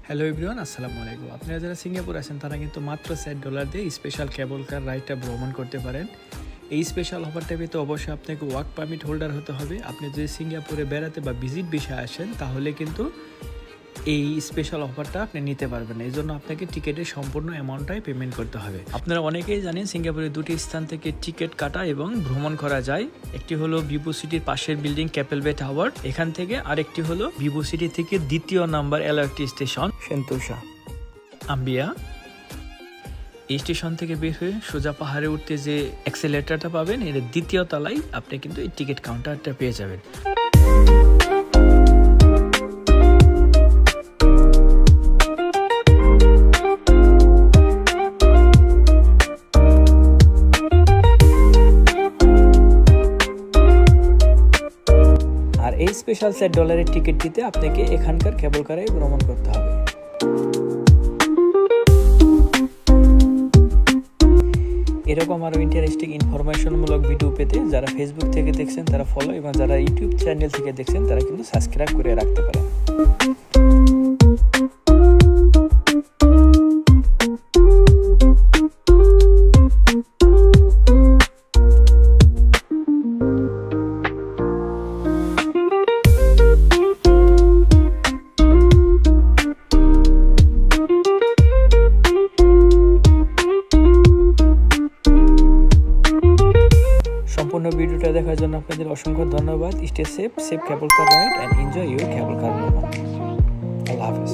Hello everyone, আসসালামু আলাইকুম। আপনারা যারা সিঙ্গাপুর আছেন তারা কিন্তু মাত্র $7 দিয়ে স্পেশাল কেবল কার রাইডটা ভ্রমণ করতে পারেন। এই স্পেশাল অফারটা পেতে অবশ্যই আপনাকে ওয়ার্ক পারমিট হোল্ডার হতে হবে। আপনি যদি সিঙ্গাপুরে বেড়াতে বা ভিজিট বিষয়ে আসেন তাহলে কিন্তু এই স্পেশাল অফারটা আপনি নিতে পারবেন। এই জন্য আপনাকে টিকিটের সম্পূর্ণ অ্যামাউন্টটাই পেমেন্ট করতে হবে। আপনারা অনেকেই জানেন সিঙ্গাপুরে দুটি স্থান থেকে টিকিট কাটা এবং ভ্রমণ করা যায়। একটি হলো ভিভো সিটির পাশের বিল্ডিং ক্যাপেল বে টাওয়ার, এখান থেকে আরেকটি হলো ভিভো সিটি থেকে দ্বিতীয় নাম্বার এলআরটি স্টেশন সেন্তোসা আম্বিয়া। এই স্টেশন থেকে বের হয়ে সোজা পাহাড়ে উঠতে যে অ্যাক্সেলেটারটা পাবেন, এর দ্বিতীয় তলায় আপনি কিন্তু এই টিকিট কাউন্টারটা পেয়ে যাবেন। আর এই স্পেশাল $7 টিকিট দিতে আপনাকে এখানকার কেবল কারে ভ্রমণ করতে হবে। এরকম আরো ইন্টারেস্টিং ইনফরমেশনমূলক ভিডিও পেতে যারা ফেসবুক থেকে দেখছেন তারা ফলো, এবং যারা ইউটিউব চ্যানেল থেকে দেখছেন তারা কিন্তু সাবস্ক্রাইব করে রাখতে পারেন। সম্পূর্ণ ভিডিওটা দেখার জন্য আপনাদের অসংখ্য ধন্যবাদ। Stay safe cable car ride and enjoy your cable car ভ্রমণ। আল্লাহ হাফেজ।